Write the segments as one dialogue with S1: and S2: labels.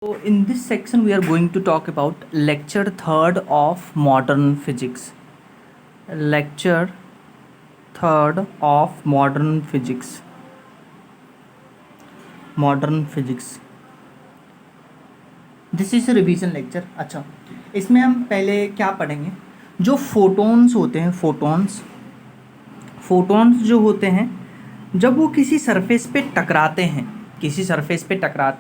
S1: So in this section we are going to talk about lecture third of modern physics. Lecture third of modern physics. Modern physics. This is revision lecture. अच्छा, इसमें हम पहले क्या पढ़ेंगे? जो photons होते हैं, फोटॉन्स जो होते हैं जब वो किसी सरफेस पे टकराते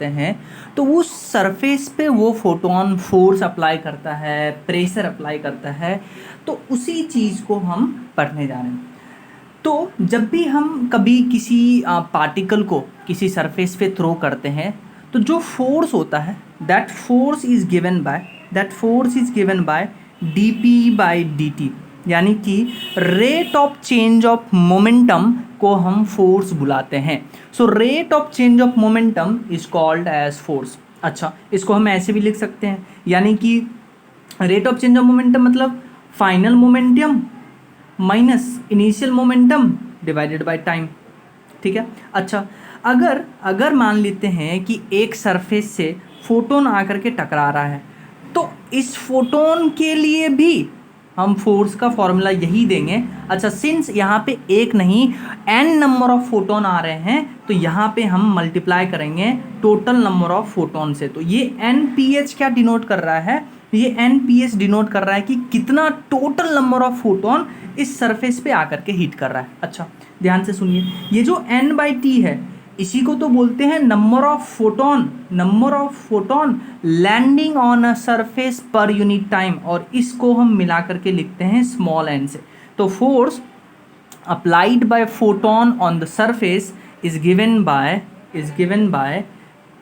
S1: हैं तो उस सरफेस पे वो फोटोन फोर्स अप्लाई करता है, प्रेशर अप्लाई करता है. तो उसी चीज़ को हम पढ़ने जा रहे हैं. तो जब भी हम कभी किसी पार्टिकल को किसी सरफेस पे थ्रो करते हैं तो जो फोर्स होता है that force is given by dp/dt, यानी कि rate of change of momentum को हम फोर्स बुलाते हैं. So rate of change of momentum is called as force. अच्छा, इसको हम ऐसे भी लिख सकते हैं, यानी कि rate of change of momentum मतलब final momentum minus initial momentum divided by time. ठीक है. अच्छा, अगर मान लेते हैं कि एक सरफेस से फोटोन आकर के टकरा रहा है तो इस फोटोन के लिए भी हम फोर्स का फॉर्मूला यही देंगे. अच्छा, सिंस यहाँ पे एक नहीं n नंबर ऑफ फोटोन आ रहे हैं तो यहाँ पे हम मल्टीप्लाई करेंगे टोटल नंबर ऑफ फोटोन से. तो ये NPH क्या डिनोट कर रहा है? ये NPH डिनोट कर रहा है कि कितना टोटल नंबर ऑफ फोटोन इस सरफेस पे आकर के हीट कर रहा है. अच्छा, ध्यान से सुनिए, ये जो n/t है इसी को तो बोलते हैं number of photon landing on a surface per unit time, और इसको हम मिला करके लिखते हैं स्मॉल n से. तो force applied by photon on the surface is given bye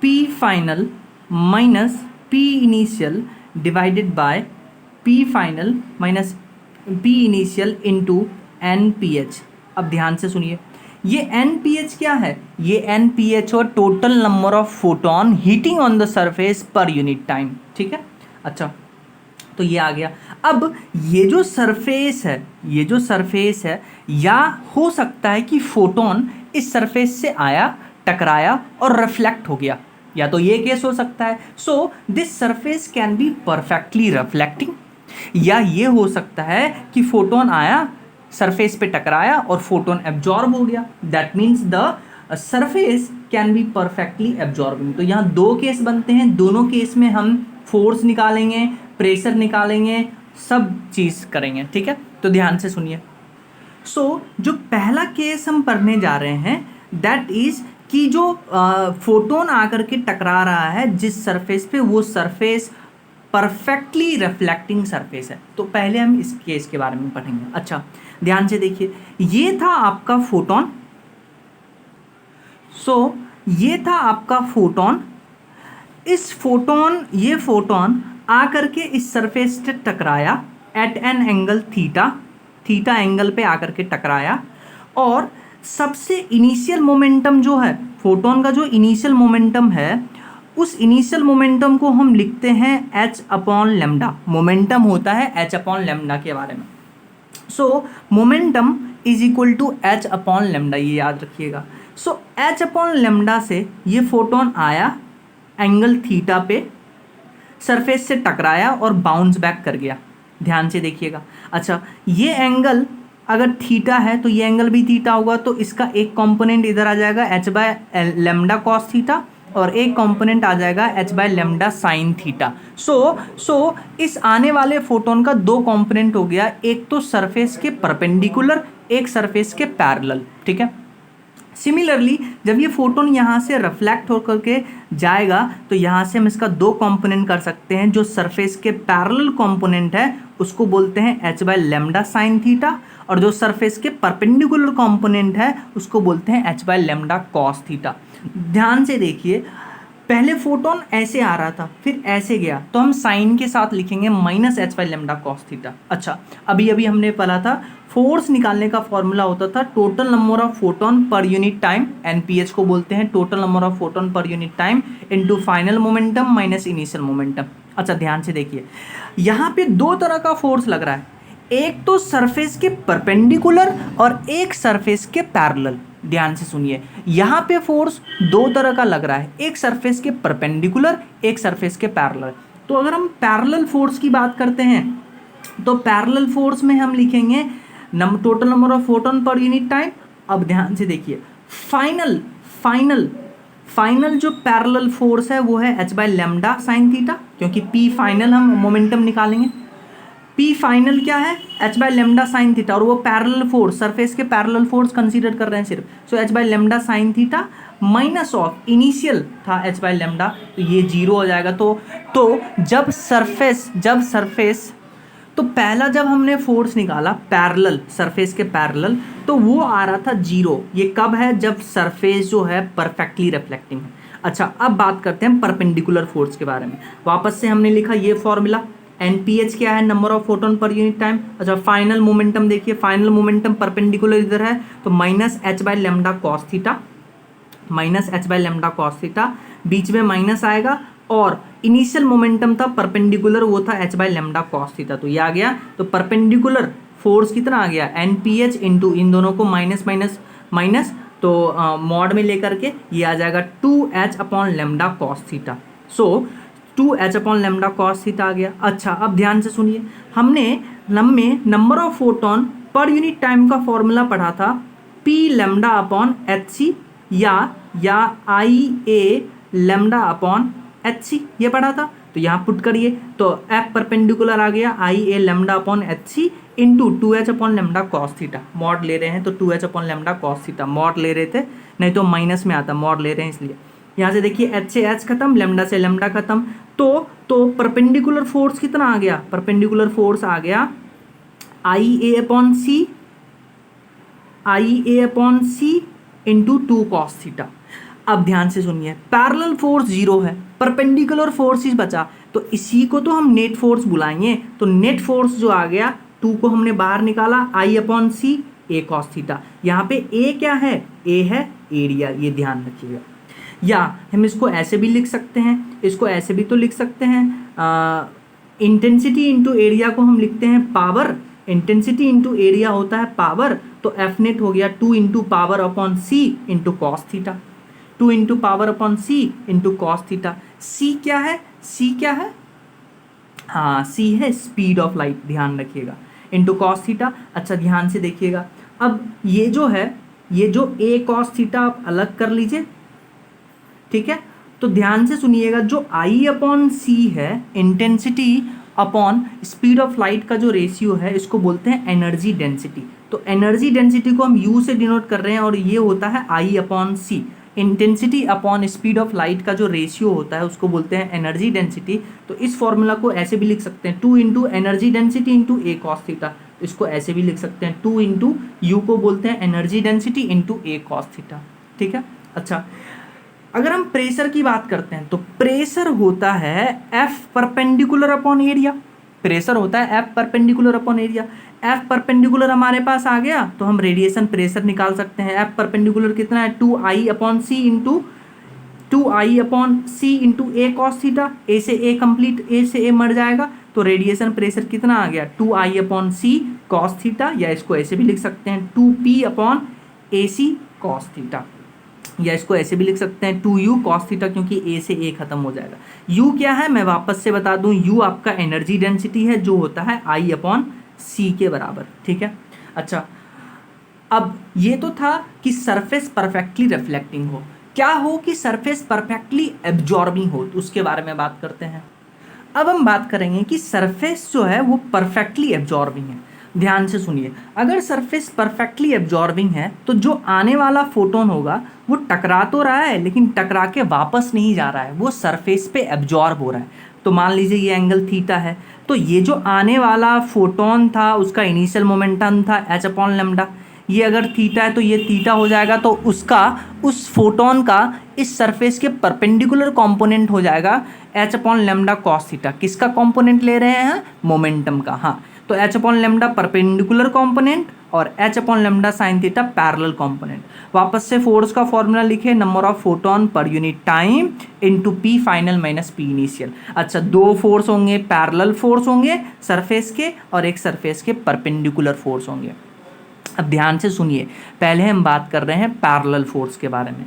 S1: p final minus p initial divided by p final minus p initial into NPH. अब ध्यान से सुनिए, ये NPH क्या है? ये NPH और total number of photon heating on the surface per unit time. ठीक है. अच्छा, तो ये आ गया. अब ये जो सरफेस है या हो सकता है कि फोटोन इस सरफेस से आया, टकराया और रिफ्लेक्ट हो गया, या तो ये केस हो सकता है. So this surface can be perfectly reflecting, या ये हो सकता है कि फोटोन आया, सरफेस पे टकराया और फोटोन एब्जॉर्ब हो गया. That means the surface can be perfectly absorbing. तो यहाँ दो केस बनते हैं, दोनों केस में हम फोर्स निकालेंगे, प्रेशर निकालेंगे, सब चीज़ करेंगे. ठीक है. तो ध्यान से सुनिए. सो जो पहला केस हम पढ़ने जा रहे हैं दैट इज कि जो फोटोन आकर के टकरा रहा है जिस सरफेस पे, वो सरफेस परफेक्टली रिफ्लेक्टिंग सरफेस है. तो पहले हम इस केस के बारे में पढ़ेंगे. अच्छा, ध्यान से देखिए, ये था आपका फोटोन. ये था आपका फोटोन. ये फोटोन आकर के इस सरफेस से टकराया at an angle theta angle पे आकर के टकराया, और सबसे इनिशियल मोमेंटम जो है, फोटोन का जो इनिशियल मोमेंटम है, उस इनिशियल मोमेंटम को हम लिखते हैं h/λ. मोमेंटम होता है h/λ के बारे में. So momentum is equal to h/λ, ये याद रखिएगा. सो h/λ से ये फोटोन आया एंगल थीटा पे, सरफेस से टकराया और बाउंस बैक कर गया. ध्यान से देखिएगा. अच्छा, ये एंगल अगर थीटा है तो ये एंगल भी थीटा होगा, तो इसका एक कंपोनेंट इधर आ जाएगा h/λ cos थीटा, और एक कंपोनेंट आ जाएगा h/λ साइन थीटा. सो इस आने वाले फोटोन का दो कंपोनेंट हो गया, एक तो सरफेस के परपेंडिकुलर, एक सरफेस के पैरेलल. ठीक है. सिमिलरली जब ये फोटोन यहाँ से रिफ्लेक्ट होकर के जाएगा तो यहाँ से हम इसका दो कंपोनेंट कर सकते हैं. जो सरफेस के पैरेलल कंपोनेंट है उसको बोलते हैं h/λ साइन थीटा, और जो सरफेस के परपेंडिकुलर कंपोनेंट है उसको बोलते हैं h/λ कॉस थीटा. ध्यान से देखिए, पहले फोटोन ऐसे आ रहा था, फिर ऐसे गया, तो हम साइन के साथ लिखेंगे माइनस h/λ कॉस थीटा. अच्छा, अभी हमने पढ़ा था फोर्स निकालने का फॉर्मूला होता था total number of photon per unit time, NPH को बोलते हैं total number of photon per unit time into final momentum minus initial momentum. अच्छा, ध्यान से देखिए, यहाँ पे दो तरह का फोर्स लग रहा है, एक तो सरफेस के परपेंडिकुलर और एक सरफेस के पैरेलल. ध्यान से सुनिए, यहाँ पे फोर्स दो तरह का लग रहा है, एक सरफेस के परपेंडिकुलर, एक सरफेस के पैरेलल। तो अगर हम पैरेलल फोर्स की बात करते हैं तो पैरेलल फोर्स में हम लिखेंगे total number of photon per unit time. अब ध्यान से देखिए, फाइनल फाइनल फाइनल जो पैरेलल फोर्स है वो है h by lambda sine theta, क्योंकि p फाइनल हम मोमेंटम निकालेंगे। p फाइनल क्या है, h by lambda sine theta, और वो पैरेलल फोर्स, सरफेस के पैरेलल फोर्स कंसीडर कर रहे हैं सिर्फ, सो h by lambda sine theta minus of initial था h बाय लेमडा, तो ये जीरो हो जाएगा। तो जब सरफेस तो पहला जब हमने फोर्स निकाला पैरेलल, सरफेस के पैरेलल, तो वो आ रहा था जीरो। ये कब है, जब सरफेस जो है परफेक्टली रिफ्लेक्टिंग है। अच्छा, अब बात करते हैं परपेंडिकुलर फोर्स के बारे में। वापस से हमने लिखा ये फॉर्मूला, NPH क्या है, number of photon per unit time. अच्छा, फाइनल मोमेंटम देखिए, फाइनल मोमेंटम परपेंडिकुलर इधर है तो minus h by lambda cos theta, minus h by lambda cos theta, बीच में माइनस आएगा, और इनिशियल मोमेंटम था परपेंडिकुलर, वो था h by lambda cos theta, तो ये आ गया। तो परपेंडिकुलर फोर्स कितना आ गया, NPH इंटू इन दोनों को माइनस माइनस माइनस, तो मॉड में लेकर के ये आ जाएगा 2h upon lambda cos theta. So 2h upon lambda cos theta आ गया। अच्छा, अब ध्यान से सुनिए, हमने number of photon per unit time का फॉर्मूला पढ़ा था p लेमडा अपॉन hc या IA लेमडा अपॉन hc, ये पढ़ा था। तो यहाँ पुट करिए, तो F परपेंडिकुलर आ गया IA lambda upon hc into 2h upon lambda cos theta, mod ले रहे हैं तो 2h upon lambda cos theta, mod ले रहे थे नहीं तो माइनस में आता, मॉड ले रहे हैं इसलिए। यहाँ से देखिए h से h खत्म, लेमडा से लेमडा खत्म, तो परपेंडिकुलर फोर्स कितना आ गया, परपेंडिकुलर फोर्स आ गया IA upon C into 2 cos theta. अब ध्यान से सुनिए, पैरेलल फोर्स जीरो है, परपेंडिकुलर फोर्स ही बचा, तो इसी को तो हम नेट फोर्स बुलाएंगे। तो नेट फोर्स जो आ गया, 2 को हमने बाहर निकाला, I upon C A cos theta. यहाँ पे A क्या है, A है एरिया, ये ध्यान रखिएगा। या हम इसको ऐसे भी लिख सकते हैं, इसको ऐसे भी तो लिख सकते हैं, इंटेंसिटी इंटू एरिया को हम लिखते हैं पावर, इंटेंसिटी इंटू एरिया होता है पावर, तो एफ नेट हो गया 2 into power upon C into cos theta, 2 into power upon C into cos theta. C क्या है, सी क्या है, हाँ सी है स्पीड ऑफ लाइट, ध्यान रखिएगा, इंटू कॉस थीटा। अच्छा ध्यान से देखिएगा, अब ये जो है, ये जो ए कॉस थीटा आप अलग कर लीजिए, ठीक है। तो ध्यान से सुनिएगा, जो आई अपॉन सी है, intensity upon speed of light का जो रेशियो है, इसको बोलते हैं एनर्जी डेंसिटी। तो एनर्जी डेंसिटी को हम यू से डिनोट कर रहे हैं और ये होता है I upon C. Intensity upon speed of light का जो रेशियो होता है उसको बोलते हैं एनर्जी डेंसिटी। तो इस फॉर्मूला को ऐसे भी लिख सकते हैं, 2 इंटू एनर्जी डेंसिटी इंटू ए कॉस थीटा। इसको ऐसे भी लिख सकते हैं, 2 इंटू यू को बोलते हैं एनर्जी डेंसिटी इंटू ए कॉस थीटा, ठीक है। अच्छा, अगर हम प्रेशर की बात करते हैं तो प्रेशर होता है F perpendicular upon area. Pressure होता है F perpendicular upon area. F perpendicular हमारे पास आ गया तो हम रेडिएशन प्रेशर निकाल सकते हैं। एफ परपेंडिकुलर कितना है, 2I upon C into 2I upon C into ए कॉस थीटा। ए से ए कंप्लीट, ए से ए मर जाएगा, तो रेडिएशन प्रेशर कितना आ गया, 2I अपॉन सी कॉस थीटा, या इसको ऐसे भी लिख सकते हैं 2P अपॉन ए सी कॉस थीटा, या इसको ऐसे भी लिख सकते हैं 2U कॉस थीटा, क्योंकि ए से ए खत्म हो जाएगा। U क्या है, मैं वापस से बता दूं, U आपका एनर्जी डेंसिटी है जो होता है I अपॉन सी के बराबर, ठीक है। अच्छा, अब ये तो था कि सरफेस परफेक्टली रिफ्लेक्टिंग हो, क्या हो कि सरफेस परफेक्टली एब्जॉर्बिंग हो, तो उसके बारे में बात करते हैं। अब हम बात करेंगे कि सरफेस जो है वो परफेक्टली एब्जॉर्बिंग है। ध्यान से सुनिए, अगर सरफेस परफेक्टली एब्जॉर्बिंग है तो जो आने वाला फोटोन होगा वो टकरा तो रहा है लेकिन टकरा के वापस नहीं जा रहा है, वो सरफेस पे एब्जॉर्ब हो रहा है। तो मान लीजिए ये एंगल थीटा है, तो ये जो आने वाला फोटोन था उसका इनिशियल मोमेंटम था h अपॉन लेमडा, ये अगर थीटा है तो ये थीटा हो जाएगा, तो उसका, उस फोटोन का इस सरफेस के परपेंडिकुलर कंपोनेंट हो जाएगा h upon lambda cos theta. किसका कंपोनेंट ले रहे हैं, मोमेंटम का, हाँ। तो h upon lambda perpendicular component और h upon lambda sine theta parallel component. वापस से फोर्स का फॉर्मूला लिखे, number of photon per unit time into P final minus P initial. अच्छा, दो फोर्स होंगे, पैरेलल फोर्स होंगे सरफेस के, और एक सरफेस के परपेंडिकुलर फोर्स होंगे। अब ध्यान से सुनिए, पहले हम बात कर रहे हैं पैरेलल फोर्स के बारे में।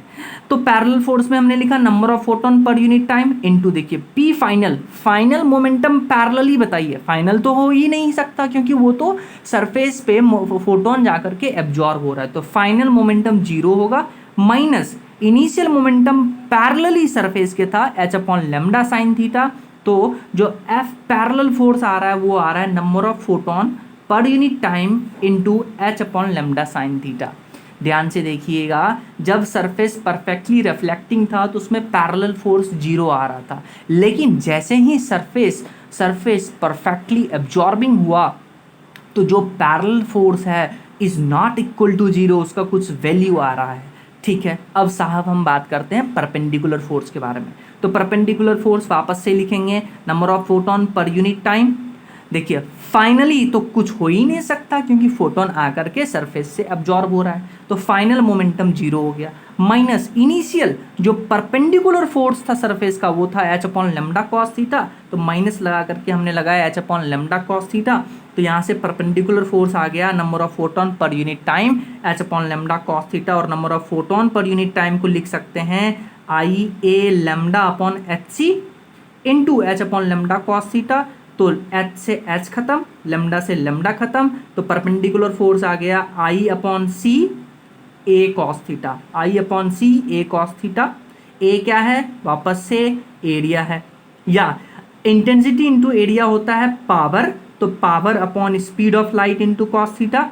S1: तो पैरेलल फोर्स में हमने लिखा number of photon per unit time into, देखिए P final, final momentum parallelly बताइए, फाइनल तो हो ही नहीं सकता क्योंकि वो तो सरफेस पे फोटोन जाकर के एब्जॉर्ब हो रहा है, तो फाइनल मोमेंटम जीरो होगा, minus initial momentum parallelly surface के था H upon lambda sine theta. तो जो एफ पैरेलल फोर्स आ रहा है वो आ रहा है number of photon per unit time into H upon lambda sine theta. ध्यान से देखिएगा, जब सरफेस परफेक्टली रिफ्लेक्टिंग था तो उसमें पैरेलल फोर्स जीरो आ रहा था, लेकिन जैसे ही सरफेस परफेक्टली एब्जॉर्बिंग हुआ तो जो पैरेलल फोर्स है is not equal to zero, उसका कुछ वैल्यू आ रहा है। ठीक है, अब साहब हम बात करते हैं परपेंडिकुलर फोर्स के बारे में। तो परपेंडिकुलर फोर्स वापस से लिखेंगे number of photon per unit time. देखिए फाइनली तो कुछ हो ही नहीं सकता क्योंकि फोटोन आकर के सरफेस से अब्जॉर्ब हो रहा है, तो फाइनल मोमेंटम जीरो हो गया, माइनस इनिशियल जो परपेंडिकुलर फोर्स था सरफेस का वो था H upon lambda cos theta, तो माइनस लगा करके हमने लगाया H upon lambda cos theta, तो यहाँ से परपेंडिकुलर फोर्स आ गया number of photon per unit time H upon lambda cos theta, और number of photon per unit time को लिख सकते हैं I A lambda upon H C into H upon lambda cos theta. तो H से H खत्म, lambda से lambda खत्म, तो परपेंडिकुलर फोर्स आ गया आई अपॉन सी ए कॉस थीटा, आई अपॉन सी ए कॉस थीटा। ए क्या है, वापस से एरिया है, या इंटेंसिटी इंटू एरिया होता है पावर, तो power upon speed of light into cos theta,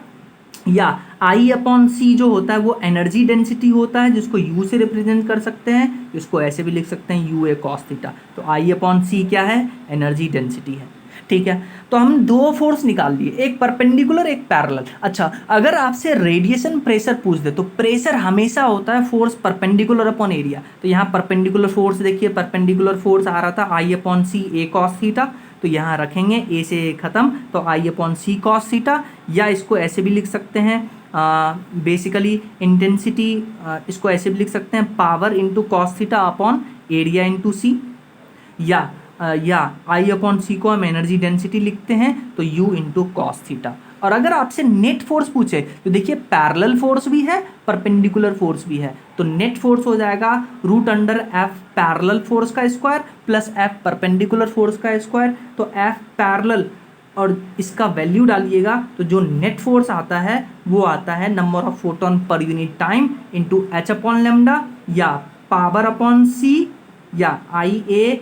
S1: या आई अपॉन सी जो होता है वो एनर्जी डेंसिटी होता है जिसको यू से रिप्रेजेंट कर सकते हैं, इसको ऐसे भी लिख सकते हैं यू ए कॉस थीटा। तो आई अपॉन सी क्या है, एनर्जी डेंसिटी है। ठीक है, तो हम दो फोर्स निकाल लिए, एक परपेंडिकुलर एक पैरेलल। अच्छा, अगर आपसे रेडिएशन प्रेशर पूछ दे तो प्रेशर हमेशा होता है फोर्स परपेंडिकुलर अपॉन एरिया, तो यहाँ परपेंडिकुलर फोर्स देखिए, परपेंडिकुलर फोर्स आ रहा था आई अपॉन सी ए कॉस थीटा, तो यहाँ रखेंगे ए से ए खत्म, तो आई अपॉन सी कॉस थीटा, या इसको ऐसे भी लिख सकते हैं बेसिकली इंटेंसिटी, इसको ऐसे भी लिख सकते हैं power into cos theta upon area into C, या आई अपॉन सी को हम एनर्जी डेंसिटी लिखते हैं तो यू इंटू कॉस थीटा। और अगर आपसे नेट फोर्स पूछे तो देखिए पैरेलल फोर्स भी है, परपेंडिकुलर फोर्स भी है, तो नेट फोर्स हो जाएगा root under F parallel force का square plus F perpendicular force का स्क्वायर, तो एफ पैरेलल और इसका वैल्यू डालिएगा तो जो नेट फोर्स आता है वो आता है number of photon per unit time into H upon lambda, या पावर अपॉन सी, या आई ए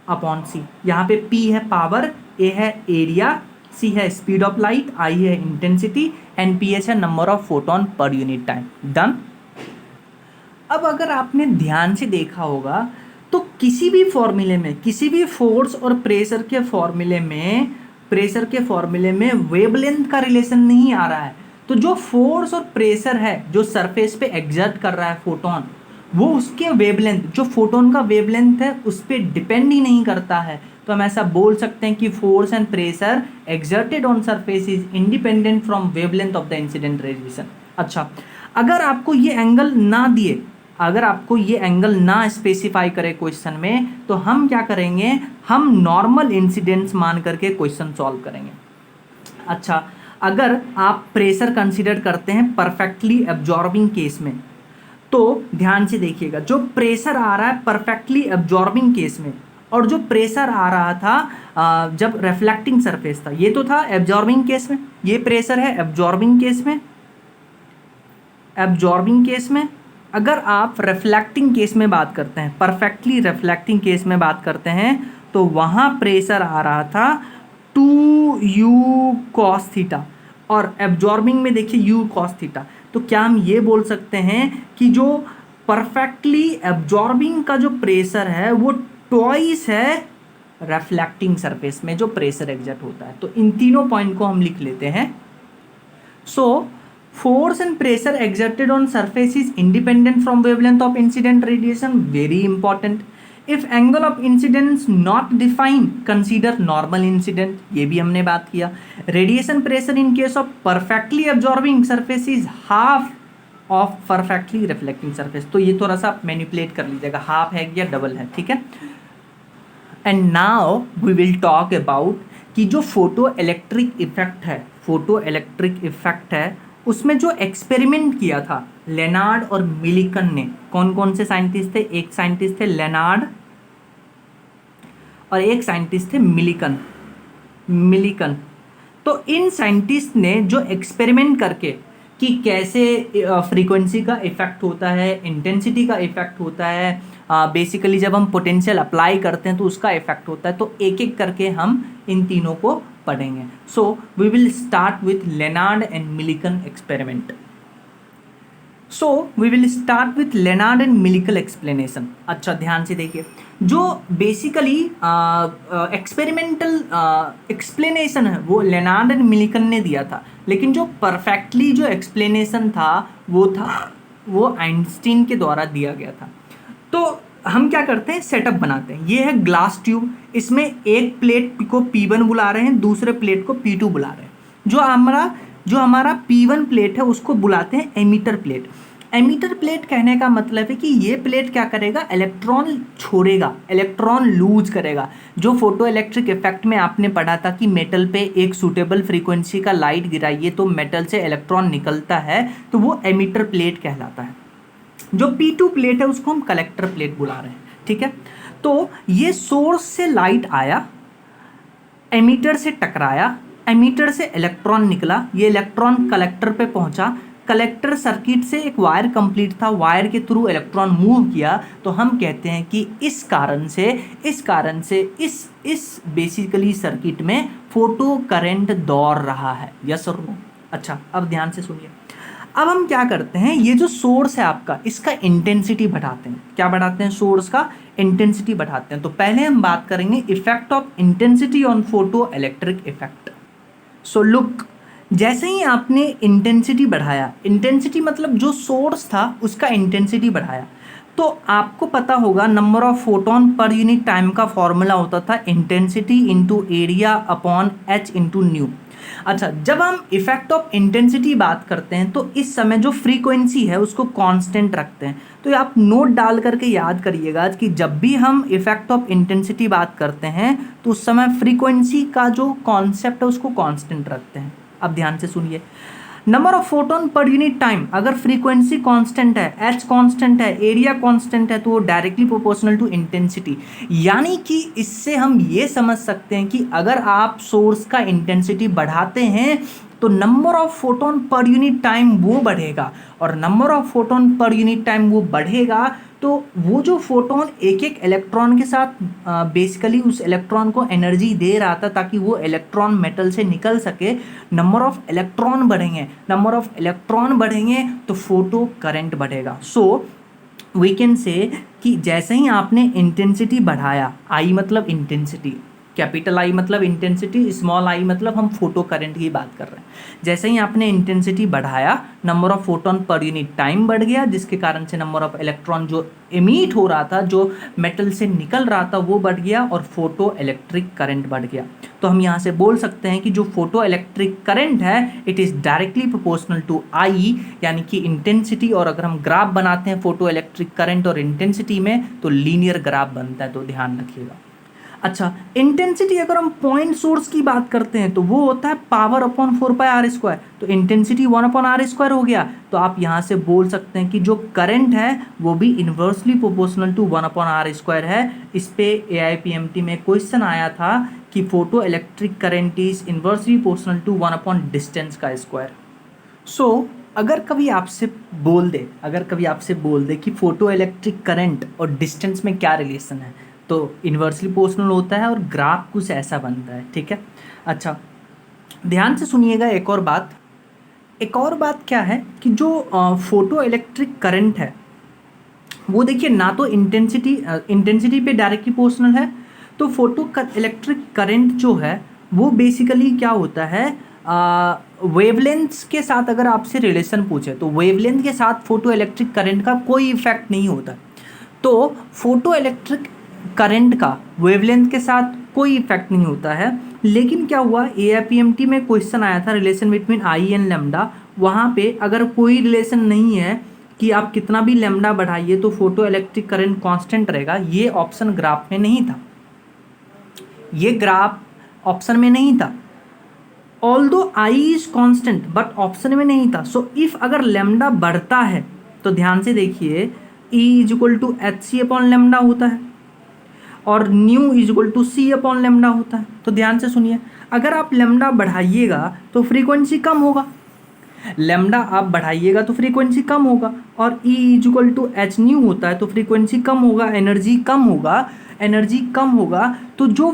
S1: अपॉन सी। यहाँ पे P है पावर, A है एरिया, C है स्पीड ऑफ लाइट, I है इंटेंसिटी, एंड PH है number of photon per unit time. Done. अब अगर आपने ध्यान से देखा होगा तो किसी भी फॉर्मूले में, किसी भी फोर्स और प्रेशर के फॉर्मूले में वेवलेंथ का रिलेशन नहीं आ रहा है। तो जो फोर्स और प्रेशर है जो सरफेस पे एग्जर्ट कर रहा है फोटोन, वो उसके वेवलेंथ, जो फोटोन का वेवलेंथ है उस पर डिपेंड ही नहीं करता है। तो हम ऐसा बोल सकते हैं कि force and pressure exerted on surface is independent from wavelength of the incident radiation. अच्छा, अगर आपको ये एंगल ना दिए, अगर आपको ये एंगल ना स्पेसिफाई करे क्वेश्चन में, तो हम क्या करेंगे, हम नॉर्मल इंसिडेंट्स मान करके क्वेश्चन सॉल्व करेंगे। अच्छा, अगर आप प्रेशर कंसिडर करते हैं परफेक्टली एब्जॉर्बिंग केस में, तो ध्यान से देखिएगा, जो प्रेशर आ रहा है परफेक्टली एब्जॉर्बिंग केस में और जो प्रेशर आ रहा था जब रिफ्लेक्टिंग सरफेस था, ये तो था एब्जॉर्बिंग केस में, ये प्रेशर है एब्जॉर्बिंग केस में। अगर आप रिफ्लेक्टिंग केस में बात करते हैं, परफेक्टली रिफ्लेक्टिंग केस में बात करते हैं, तो वहाँ प्रेशर आ रहा था 2u cos थीटा, और एब्जॉर्बिंग में देखिए u cos थीटा। तो क्या हम ये बोल सकते हैं कि जो परफेक्टली एब्जॉर्बिंग का जो प्रेशर है वो ट्वाइस है रिफ्लेक्टिंग सरफेस में जो प्रेशर एग्जर्ट होता है। तो इन तीनों पॉइंट को हम लिख लेते हैं। So force and pressure exerted on surface is independent from wavelength of incident radiation. Very important. If angle of incidence not defined, consider normal incident. ये भी हमने बात किया. Radiation pressure in case of perfectly absorbing surface is half of perfectly reflecting surface. तो ये थोड़ा सा manipulate कर लीजिएगा, हाफ है या डबल है, ठीक है. And now we will talk about कि जो फोटो इलेक्ट्रिक इफेक्ट है, उसमें जो एक्सपेरिमेंट किया था लेनार्ड और मिलिकन ने, कौन कौन से साइंटिस्ट थे, एक साइंटिस्ट थे लेनार्ड और एक साइंटिस्ट थे मिलिकन। मिलिकन तो इन साइंटिस्ट ने जो एक्सपेरिमेंट करके कि कैसे फ्रीक्वेंसी का इफेक्ट होता है, इंटेंसिटी का इफेक्ट होता है, बेसिकली जब हम पोटेंशियल अप्लाई करते हैं तो उसका इफेक्ट होता है, तो एक एक करके हम इन तीनों को पढ़ेंगे। So we will start with Lenard and Millikan experiment. So we will start with Lenard and Millikan explanation. अच्छा ध्यान से देखिए, जो बेसिकली एक्सपेरिमेंटल एक्सप्लेनेशन है वो लेनार्ड एंड मिलिकन ने दिया था, लेकिन जो परफेक्टली जो एक्सप्लेनेशन था वो आइंस्टीन के द्वारा दिया गया था। तो हम क्या करते हैं, सेटअप बनाते हैं। ये है ग्लास ट्यूब, इसमें एक प्लेट को P1 बुला रहे हैं, दूसरे प्लेट को P2 बुला रहे हैं। जो हमारा P1 प्लेट है उसको बुलाते हैं एमीटर प्लेट। एमीटर प्लेट कहने का मतलब है कि ये प्लेट क्या करेगा, इलेक्ट्रॉन छोड़ेगा, इलेक्ट्रॉन लूज करेगा। जो फोटो इलेक्ट्रिक इफेक्ट में आपने पढ़ा था कि मेटल पे एक सूटेबल फ्रीक्वेंसी का लाइट गिराइए तो मेटल से इलेक्ट्रॉन निकलता है, तो वो एमीटर प्लेट कहलाता है। जो P2 प्लेट है उसको हम कलेक्टर प्लेट बुला रहे हैं, ठीक है। तो ये सोर्स से लाइट आया, एमीटर से टकराया, एमीटर से इलेक्ट्रॉन निकला, ये इलेक्ट्रॉन कलेक्टर पे पहुंचा, कलेक्टर सर्किट से एक वायर कंप्लीट था, वायर के थ्रू इलेक्ट्रॉन मूव किया, तो हम कहते हैं कि इस कारण से इस बेसिकली सर्किट में फोटो करंट दौड़ रहा है। यस और नो? अच्छा अब ध्यान से सुनिए। अब हम क्या करते हैं, ये जो सोर्स है आपका, इसका इंटेंसिटी बढ़ाते हैं। क्या बढ़ाते हैं? सोर्स का इंटेंसिटी बढ़ाते हैं। तो पहले हम बात करेंगे effect of intensity on photo electric effect. So look, जैसे ही आपने इंटेंसिटी बढ़ाया, इंटेंसिटी मतलब जो सोर्स था उसका इंटेंसिटी बढ़ाया, तो आपको पता होगा number of photon per unit time का फॉर्मूला होता था intensity into area upon H into new. अच्छा, जब हम इफेक्ट ऑफ इंटेंसिटी बात करते हैं तो इस समय जो फ्रीक्वेंसी है उसको कांस्टेंट रखते हैं। तो आप नोट डाल करके याद करिएगा कि जब भी हम इफेक्ट ऑफ इंटेंसिटी बात करते हैं तो उस समय फ्रीक्वेंसी का जो कॉन्सेप्ट है उसको कांस्टेंट रखते हैं। अब ध्यान से सुनिए, number of photon per unit time, अगर फ्रीक्वेंसी कांस्टेंट है, एच कांस्टेंट है, एरिया कांस्टेंट है, तो वो डायरेक्टली प्रोपोर्शनल टू इंटेंसिटी। यानी कि इससे हम ये समझ सकते हैं कि अगर आप सोर्स का इंटेंसिटी बढ़ाते हैं तो number of photon per unit time वो बढ़ेगा, और number of photon per unit time वो बढ़ेगा तो वो जो फोटोन एक एक इलेक्ट्रॉन के साथ बेसिकली उस इलेक्ट्रॉन को एनर्जी दे रहा था ताकि वो इलेक्ट्रॉन मेटल से निकल सके, नंबर ऑफ इलेक्ट्रॉन बढ़ेंगे, नंबर ऑफ इलेक्ट्रॉन बढ़ेंगे तो फोटो करंट बढ़ेगा। सो वी कैन से कि जैसे ही आपने इंटेंसिटी बढ़ाया, आई मतलब इंटेंसिटी, कैपिटल आई मतलब इंटेंसिटी, स्मॉल आई मतलब हम फोटो करंट की बात कर रहे हैं, जैसे ही आपने इंटेंसिटी बढ़ाया number of photon per unit time बढ़ गया, जिसके कारण से नंबर ऑफ इलेक्ट्रॉन जो एमिट हो रहा था, जो मेटल से निकल रहा था वो बढ़ गया और फोटो इलेक्ट्रिक करंट बढ़ गया। तो हम यहाँ से बोल सकते हैं कि जो फोटो इलेक्ट्रिक करंट है it is directly proportional to I, यानी कि इंटेंसिटी। और अगर हम ग्राफ बनाते हैं फोटो इलेक्ट्रिक करंट और इंटेंसिटी में तो लीनियर ग्राफ बनता है, तो ध्यान रखिएगा। अच्छा, इंटेंसिटी अगर हम पॉइंट सोर्स की बात करते हैं तो वो होता है पावर अपॉन 4πr²। तो इंटेंसिटी 1/r² हो गया। तो आप यहाँ से बोल सकते हैं कि जो करंट है वो भी इन्वर्सली प्रोपोर्शनल टू 1/r² है। इस पे AIPMT में क्वेश्चन आया था कि photo electric current is inversely proportional to one by distance का स्क्वायर। सो अगर कभी आपसे बोल दे कि फोटो इलेक्ट्रिक करंट और डिस्टेंस में क्या रिलेशन है, तो इन्वर्सली प्रोपोर्शनल होता है और ग्राफ कुछ ऐसा बनता है, ठीक है। अच्छा ध्यान से सुनिएगा, एक और बात क्या है कि जो फोटो इलेक्ट्रिक करंट है वो देखिए ना तो इंटेंसिटी पे डायरेक्टली प्रोपोर्शनल है, तो फोटो इलेक्ट्रिक करंट जो है वो बेसिकली क्या होता है, वेवलेंथ के साथ अगर आपसे रिलेशन पूछे तो वेवलेंथ के साथ फोटो इलेक्ट्रिक करंट का कोई इफेक्ट नहीं होता। तो फोटो इलेक्ट्रिक करंट का वेवलेंथ के साथ कोई इफेक्ट नहीं होता है। लेकिन क्या हुआ, AIPMT में क्वेश्चन आया था relation between I and lambda, वहाँ पे अगर कोई रिलेशन नहीं है कि आप कितना भी लैम्डा बढ़ाइए तो फोटो इलेक्ट्रिक करंट कांस्टेंट रहेगा, ये ऑप्शन ग्राफ में नहीं था, ये ग्राफ ऑप्शन में नहीं था। Although I is constant, but option में नहीं था। सो इफ अगर लेमडा बढ़ता है तो ध्यान से देखिए, E is equal to H C upon lambda होता है और nu is equal to C upon lambda होता है। तो ध्यान से सुनिए, अगर आप लेमडा बढ़ाइएगा तो फ्रीक्वेंसी कम होगा, लेमडा आप बढ़ाइएगा तो फ्रीक्वेंसी कम होगा, और E is equal to H nu होता है तो फ्रीक्वेंसी कम होगा, एनर्जी कम होगा, एनर्जी कम होगा। तो जो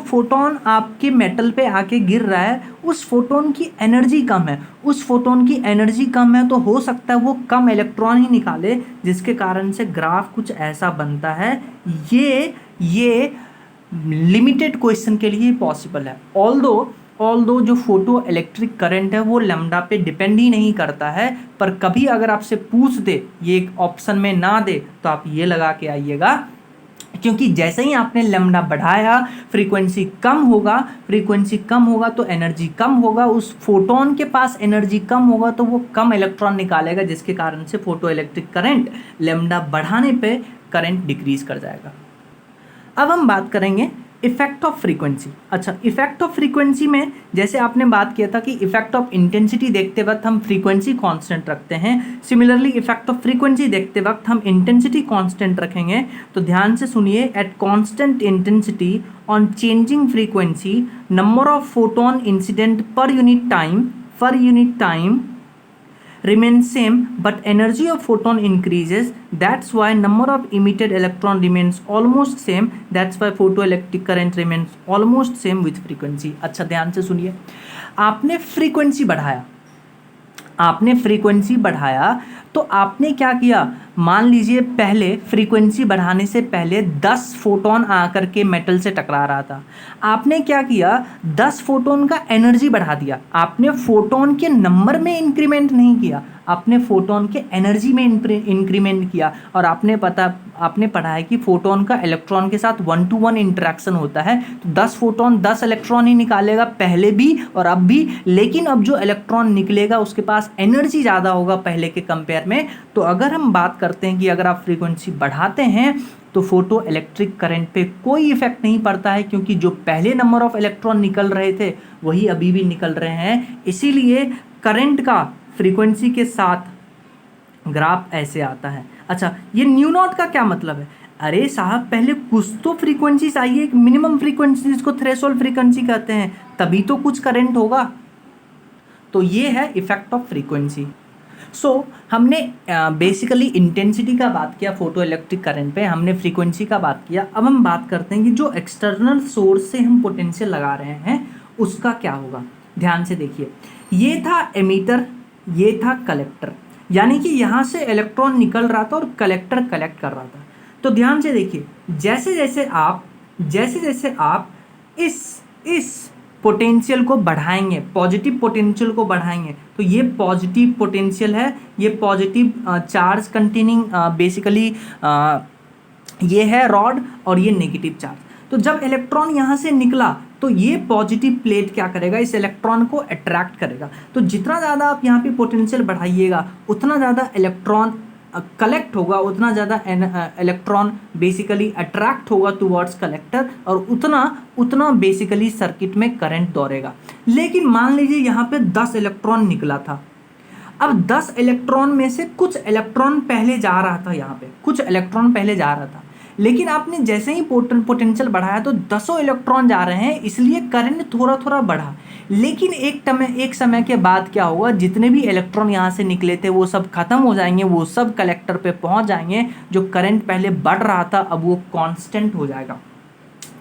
S1: फोटोन आपके मेटल पे आके गिर रहा है उस फोटोन की एनर्जी कम है, उस फोटोन की एनर्जी कम है, तो हो सकता है वो कम इलेक्ट्रॉन ही निकाले, जिसके कारण से ग्राफ कुछ ऐसा बनता है। ये लिमिटेड क्वेश्चन के लिए पॉसिबल है। ऑल्दो जो फोटो इलेक्ट्रिक करंट है वो लैम्डा पे डिपेंड ही नहीं करता है, पर कभी अगर आपसे पूछ दे, ये एक ऑप्शन में ना दे, तो आप ये लगा के आइएगा, क्योंकि जैसे ही आपने लैम्डा बढ़ाया फ्रीक्वेंसी कम होगा तो एनर्जी कम होगा, उस फोटोन के पास एनर्जी कम होगा तो वो कम इलेक्ट्रॉन निकालेगा, जिसके कारण से फोटो इलेक्ट्रिक करंट लैम्डा बढ़ाने पे करंट डिक्रीज कर जाएगा। अब हम बात करेंगे इफेक्ट ऑफ फ्रीक्वेंसी। अच्छा, इफेक्ट ऑफ फ्रीक्वेंसी में जैसे आपने बात किया था कि इफेक्ट ऑफ इंटेंसिटी देखते वक्त हम फ्रीक्वेंसी कांस्टेंट रखते हैं, सिमिलरली इफेक्ट ऑफ फ्रीक्वेंसी देखते वक्त हम इंटेंसिटी कांस्टेंट रखेंगे। तो ध्यान से सुनिए, at constant intensity on changing frequency number of photon incident पर unit time remains same, but energy of photon increases. That's why number of emitted electron remains almost same. That's why photoelectric current remains almost same with frequency. अच्छा, ध्यान से सुनिए, आपने frequency बढ़ाया तो आपने क्या किया, मान लीजिए पहले फ्रीक्वेंसी बढ़ाने से पहले 10 फोटोन आकर के मेटल से टकरा रहा था, आपने क्या किया, 10 फोटोन का एनर्जी बढ़ा दिया, आपने फोटोन के नंबर में इंक्रीमेंट नहीं किया, आपने फोटोन के एनर्जी में इंक्रीमेंट किया। और आपने पढ़ा है कि फोटोन का इलेक्ट्रॉन के साथ 1-to-1 इंटरेक्शन होता है, तो 10 फोटोन 10 इलेक्ट्रॉन ही निकालेगा, पहले भी और अब भी, लेकिन अब जो इलेक्ट्रॉन निकलेगा उसके पास एनर्जी ज़्यादा होगा पहले के कंपेयर में। तो अगर हम बात करते हैं कि अगर आप फ्रीक्वेंसी बढ़ाते हैं तो फोटो इलेक्ट्रिक करंट पे कोई इफेक्ट नहीं पड़ता है, क्योंकि जो पहले नंबर ऑफ इलेक्ट्रॉन निकल रहे थे वही अभी भी निकल रहे हैं। इसीलिए करंट का फ्रीक्वेंसी के साथ ग्राफ ऐसे आता है। अच्छा, ये न्यू नॉट का क्या मतलब है? अरे साहब, पहले कुछ तो फ्रीक्वेंसी चाहिए, एक मिनिमम फ्रीक्वेंसी जिसको थ्रेशोल्ड फ्रीक्वेंसी कहते हैं, तभी तो कुछ करंट होगा। तो ये है इफेक्ट ऑफ फ्रीक्वेंसी। सो हमने बेसिकली इंटेंसिटी का बात किया फोटो इलेक्ट्रिक करंट पे, हमने फ्रीक्वेंसी का बात किया। अब हम बात करते हैं कि जो एक्सटर्नल सोर्स से हम पोटेंशियल लगा रहे हैं उसका क्या होगा। ध्यान से देखिए, ये था एमीटर, ये था कलेक्टर, यानी कि यहाँ से इलेक्ट्रॉन निकल रहा था और कलेक्टर कलेक्ट कर रहा था। तो ध्यान से देखिए, जैसे जैसे आप इस पोटेंशियल को बढ़ाएंगे, पॉजिटिव पोटेंशियल को बढ़ाएंगे, तो ये पॉजिटिव पोटेंशियल है, ये पॉजिटिव चार्ज कंटेनिंग बेसिकली ये है रॉड, और ये नेगेटिव चार्ज। तो जब इलेक्ट्रॉन यहाँ से निकला तो ये पॉजिटिव प्लेट क्या करेगा, इस इलेक्ट्रॉन को अट्रैक्ट करेगा। तो जितना ज़्यादा आप यहाँ पे पोटेंशियल बढ़ाइएगा उतना ज़्यादा इलेक्ट्रॉन कलेक्ट होगा, उतना ज़्यादा इलेक्ट्रॉन बेसिकली अट्रैक्ट होगा टुवर्ड्स कलेक्टर, और उतना बेसिकली सर्किट में करंट दौड़ेगा। लेकिन मान लीजिए यहाँ पे 10 इलेक्ट्रॉन निकला था, अब 10 इलेक्ट्रॉन में से कुछ इलेक्ट्रॉन पहले जा रहा था, यहाँ पे कुछ इलेक्ट्रॉन पहले जा रहा था, लेकिन आपने जैसे ही पोटेंशियल बढ़ाया तो 10 इलेक्ट्रॉन जा रहे हैं, इसलिए करंट थोड़ा थोड़ा बढ़ा। लेकिन एक समय के बाद क्या होगा, जितने भी इलेक्ट्रॉन यहाँ से निकले थे वो सब खत्म हो जाएंगे, वो सब कलेक्टर पे पहुँच जाएंगे। जो करंट पहले बढ़ रहा था अब वो कांस्टेंट हो जाएगा।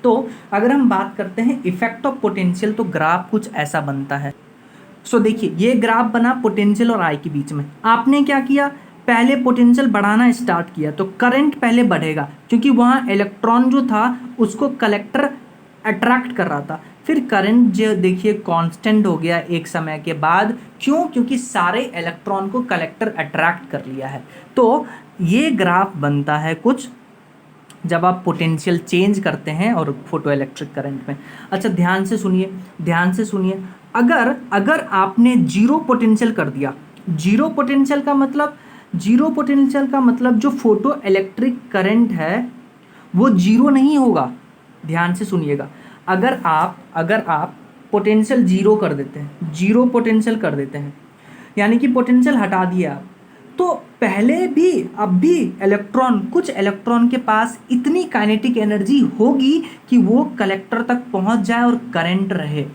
S1: तो अगर हम बात करते हैं इफेक्ट ऑफ पोटेंशियल, तो ग्राफ कुछ ऐसा बनता है। सो देखिए, ये ग्राफ बना पोटेंशियल और आई के बीच में। आपने क्या किया, पहले पोटेंशियल बढ़ाना स्टार्ट किया तो करंट पहले बढ़ेगा, क्योंकि वहाँ इलेक्ट्रॉन जो था उसको कलेक्टर अट्रैक्ट कर रहा था। फिर करंट जो देखिए कांस्टेंट हो गया एक समय के बाद, क्यों? क्योंकि सारे इलेक्ट्रॉन को कलेक्टर अट्रैक्ट कर लिया है। तो ये ग्राफ बनता है कुछ जब आप पोटेंशियल चेंज करते हैं और फोटो इलेक्ट्रिक करंट में। अच्छा, ध्यान से सुनिए, अगर आपने जीरो पोटेंशियल कर दिया, जीरो पोटेंशियल का मतलब जो फोटो इलेक्ट्रिक करंट है वो जीरो नहीं होगा। ध्यान से सुनिएगा, अगर आप पोटेंशियल जीरो कर देते हैं, जीरो पोटेंशियल कर देते हैं, यानी कि पोटेंशियल हटा दिया आप, तो पहले भी अब भी इलेक्ट्रॉन, कुछ इलेक्ट्रॉन के पास इतनी काइनेटिक एनर्जी होगी कि वो कलेक्टर तक पहुंच जाए और करंट रहे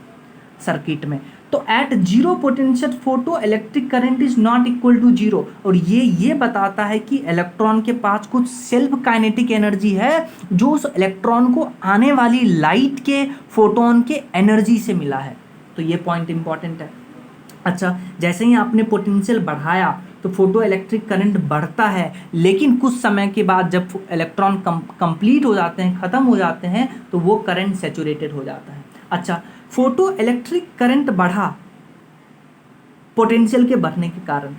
S1: सर्किट में। तो at zero potential photo electric current is not equal to zero, और ये बताता है कि इलेक्ट्रॉन के पास कुछ सेल्फ काइनेटिक एनर्जी है जो उस इलेक्ट्रॉन को आने वाली लाइट के फोटोन के एनर्जी से मिला है। तो ये पॉइंट इंपॉर्टेंट है। अच्छा, जैसे ही आपने पोटेंशियल बढ़ाया तो फोटो इलेक्ट्रिक करंट बढ़ता है, लेकिन कुछ समय के बाद जब इलेक्ट्रॉन कंप्लीट हो जाते हैं, ख़त्म हो जाते हैं, तो वो करंट सैचुरेटेड हो जाता है। अच्छा, फोटो इलेक्ट्रिक करंट बढ़ा पोटेंशियल के बढ़ने के कारण,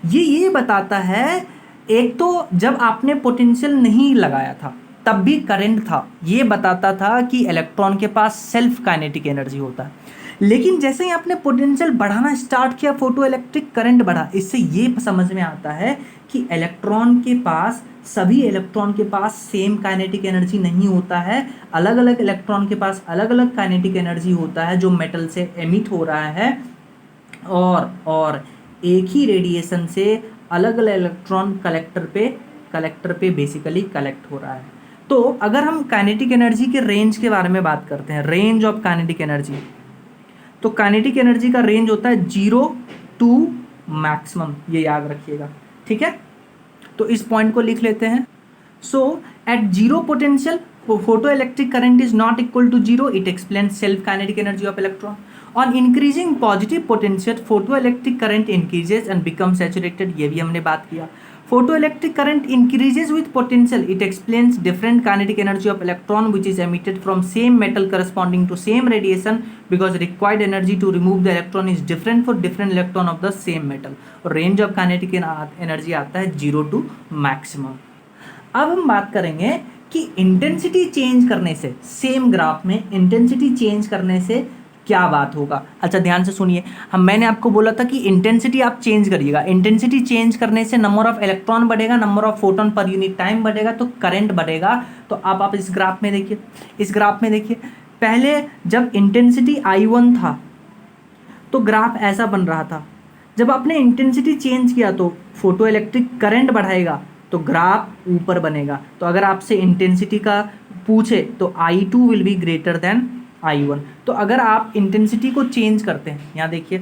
S1: ये बताता है, एक तो जब आपने पोटेंशियल नहीं लगाया था तब भी करंट था, ये बताता था कि इलेक्ट्रॉन के पास सेल्फ काइनेटिक एनर्जी होता है, लेकिन जैसे ही आपने पोटेंशियल बढ़ाना स्टार्ट किया फोटो इलेक्ट्रिक करंट बढ़ा। इससे ये समझ में आता है कि इलेक्ट्रॉन के पास, सभी इलेक्ट्रॉन के पास सेम काइनेटिक एनर्जी नहीं होता है, अलग अलग इलेक्ट्रॉन के पास अलग अलग काइनेटिक एनर्जी होता है जो मेटल से एमिट हो रहा है, और एक ही रेडिएशन से अलग अलग इलेक्ट्रॉन कलेक्टर पे बेसिकली कलेक्ट हो रहा है। तो अगर हम काइनेटिक एनर्जी के रेंज के बारे में बात करते हैं, रेंज ऑफ काइनेटिक एनर्जी, तो काइनेटिक एनर्जी का रेंज होता है 0 टू मैक्सिमम, ये याद रखिएगा, ठीक है। तो इस पॉइंट को लिख लेते हैं। So at zero potential photo electric current is not equal to zero, it explain self kinetic energy of electron. On increasing positive potential photo electric current increases and become saturated, ये भी हमने बात किया। Photoelectric current increases with potential. It explains different kinetic energy of electron which is emitted from same metal corresponding to same radiation because required energy to remove the electron is different for different electron of the same metal. और range of kinetic energy आता है 0 to maximum। अब हम बात करेंगे कि intensity change करने से, सेम ग्राफ में इंटेंसिटी चेंज करने से क्या बात होगा। अच्छा, ध्यान से सुनिए, मैंने आपको बोला था कि इंटेंसिटी आप चेंज करिएगा, इंटेंसिटी चेंज करने से नंबर ऑफ इलेक्ट्रॉन बढ़ेगा, number of photon per unit time बढ़ेगा, तो करंट बढ़ेगा। तो अब आप इस ग्राफ में देखिए, इस ग्राफ में देखिए, पहले जब इंटेंसिटी I1 था तो ग्राफ ऐसा बन रहा था, जब आपने इंटेंसिटी चेंज किया तो फोटो इलेक्ट्रिक करंट बढ़ाएगा तो ग्राफ ऊपर बनेगा। तो अगर आपसे इंटेंसिटी का पूछे तो I2 will be greater than I1। तो अगर आप इंटेंसिटी को चेंज करते हैं, यहाँ देखिए,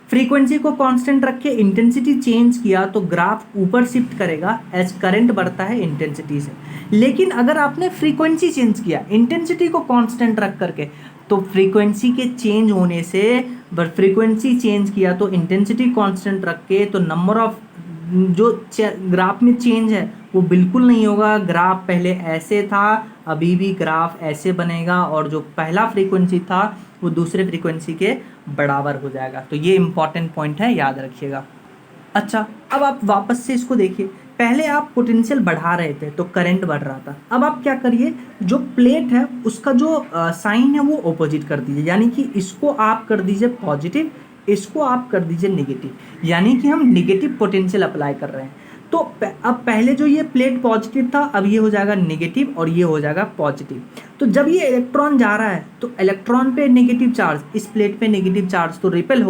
S1: फ्रीक्वेंसी को कांस्टेंट रख के इंटेंसिटी चेंज किया तो ग्राफ ऊपर शिफ्ट करेगा एज करंट बढ़ता है इंटेंसिटी से। लेकिन अगर आपने फ्रीक्वेंसी चेंज किया इंटेंसिटी को कांस्टेंट रख करके, तो फ्रीक्वेंसी के चेंज होने से, फ्रीक्वेंसी चेंज किया तो इंटेंसिटी कांस्टेंट रख के, तो नंबर ऑफ जो ग्राफ में चेंज है वो बिल्कुल नहीं होगा। ग्राफ पहले ऐसे था, अभी भी ग्राफ ऐसे बनेगा, और जो पहला फ्रीक्वेंसी था वो दूसरे फ्रीक्वेंसी के बराबर हो जाएगा। तो ये इंपॉर्टेंट पॉइंट है, याद रखिएगा। अच्छा, अब आप वापस से इसको देखिए, पहले आप पोटेंशियल बढ़ा रहे थे तो करंट बढ़ रहा था। अब आप क्या करिए, जो प्लेट है उसका जो साइन है वो ऑपोजिट कर दीजिए, यानी कि इसको आप कर दीजिए पॉजिटिव, इसको आप कर दीजिए नेगेटिव, यानी कि हम नेगेटिव पोटेंशियल अप्लाई कर रहे हैं। तो अब पहले जो ये प्लेट पॉजिटिव था, अब ये हो जाएगा नेगेटिव और ये हो जाएगा पॉजिटिव। तो जब ये इलेक्ट्रॉन जा रहा है तो इलेक्ट्रॉन पे नेगेटिव चार्ज, इस प्लेट पे नेगेटिव चार्ज, तो रिपेल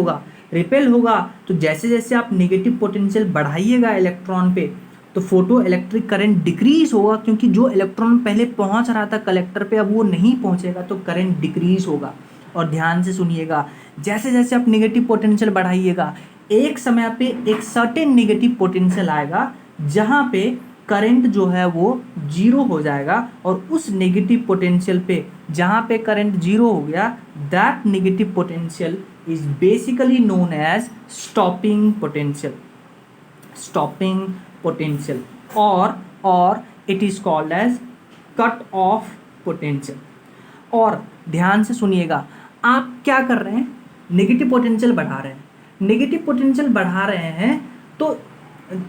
S1: होगा। तो जैसे जैसे आप नेगेटिव पोटेंशियल बढ़ाइएगा इलेक्ट्रॉन पे, तो फोटो इलेक्ट्रिक करंट डिक्रीज होगा, क्योंकि जो इलेक्ट्रॉन पहले पहुंच रहा था कलेक्टर पे अब वो नहीं पहुंचेगा, तो करंट डिक्रीज होगा। और ध्यान से सुनिएगा, जैसे जैसे आप नेगेटिव पोटेंशियल बढ़ाइएगा, एक समय पे एक सर्टेन नेगेटिव पोटेंशियल आएगा जहाँ पे करंट जो है वो जीरो हो जाएगा, और उस नेगेटिव पोटेंशियल पे जहाँ पे करंट जीरो हो गया, that negative potential is basically known as stopping potential, और it is called as cut off potential. और ध्यान से सुनिएगा, आप क्या कर रहे हैं, नेगेटिव पोटेंशियल बढ़ा रहे हैं, तो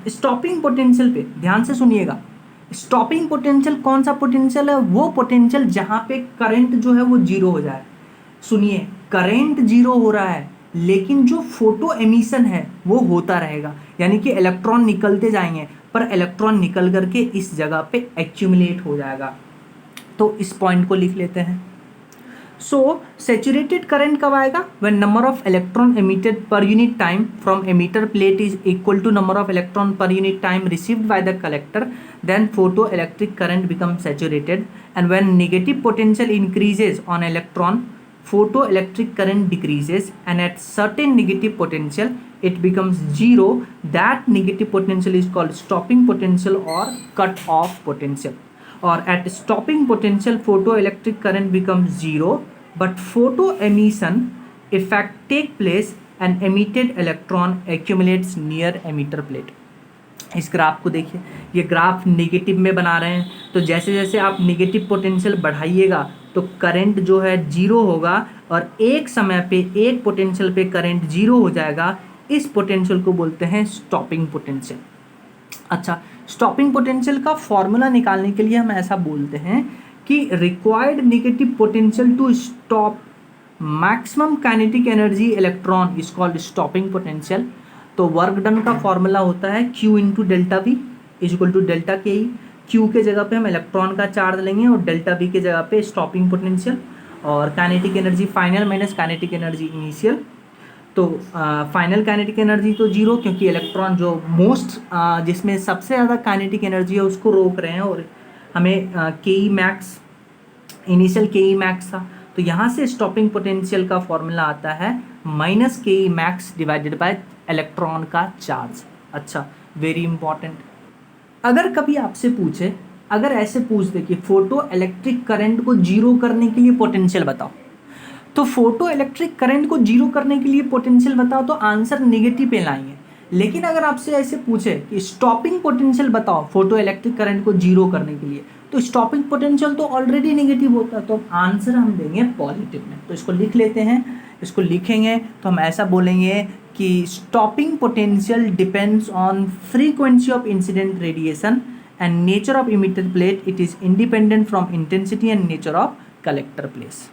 S1: स्टॉपिंग पोटेंशियल पे ध्यान से सुनिएगा। स्टॉपिंग पोटेंशियल कौन सा पोटेंशियल है, वो पोटेंशियल जहाँ पे करंट जो है वो जीरो हो जाए। सुनिए, करंट जीरो हो रहा है लेकिन जो फोटो एमिशन है वो होता रहेगा, यानी कि इलेक्ट्रॉन निकलते जाएंगे, पर इलेक्ट्रॉन निकल करके इस जगह पे एक्यूमुलेट हो जाएगा। तो इस पॉइंट को लिख लेते हैं। सो सेचुरेटेड करंट कब आएगा? When number of electron emitted per unit time from emitter plate is equal to number of electron per unit time received by the collector, then photoelectric current becomes saturated. And when negative potential increases on electron, photoelectric current decreases, and at certain negative potential it becomes zero. That negative potential is called stopping potential or cut off potential. Or at stopping potential photoelectric current becomes zero, but photo emission effect take place and emitted electron accumulates near emitter plate. इस graph को देखिए, ये graph negative में बना रहे हैं, तो जैसे जैसे आप नेगेटिव पोटेंशियल बढ़ाइएगा तो करंट जो है जीरो होगा, और एक समय पे एक पोटेंशियल पे करंट जीरो हो जाएगा। इस पोटेंशियल को बोलते हैं स्टॉपिंग पोटेंशियल। अच्छा, स्टॉपिंग पोटेंशियल का फॉर्मूला निकालने के लिए हम ऐसा बोलते हैं कि required negative potential to stop maximum kinetic energy electron is called stopping potential. तो वर्क डन का फॉर्मूला होता है Q into delta V is equal to delta K E. Q के जगह पे हम इलेक्ट्रॉन का चार्ज लेंगे और डेल्टा वी के जगह पे स्टॉपिंग पोटेंशियल, और kinetic energy final minus kinetic energy initial. तो फाइनल काइनेटिक एनर्जी तो जीरो, क्योंकि इलेक्ट्रॉन जो मोस्ट जिसमें सबसे ज़्यादा काइनेटिक एनर्जी है उसको रोक रहे हैं, और हमें के ई मैक्स इनिशियल के ई मैक्स था। तो यहाँ से स्टॉपिंग पोटेंशियल का फॉर्मूला आता है माइनस के E max divided by electron का चार्ज। अच्छा, वेरी इंपॉर्टेंट। अगर कभी आपसे पूछे, अगर ऐसे पूछ दे कि फोटो इलेक्ट्रिक करंट को जीरो करने के लिए पोटेंशियल बताओ, तो फोटो इलेक्ट्रिक करंट को जीरो करने के लिए पोटेंशियल बताओ, तो आंसर नेगेटिव पे लाएंगे। लेकिन अगर आपसे ऐसे पूछे कि स्टॉपिंग पोटेंशियल बताओ फोटो इलेक्ट्रिक करंट को जीरो करने के लिए, तो स्टॉपिंग पोटेंशियल तो ऑलरेडी नेगेटिव होता है, तो आंसर हम देंगे पॉजिटिव में। तो इसको लिख लेते हैं, इसको लिखेंगे तो हम ऐसा बोलेंगे कि stopping potential depends on frequency of incident radiation and nature of emitter plate. It is independent from intensity and nature of collector place.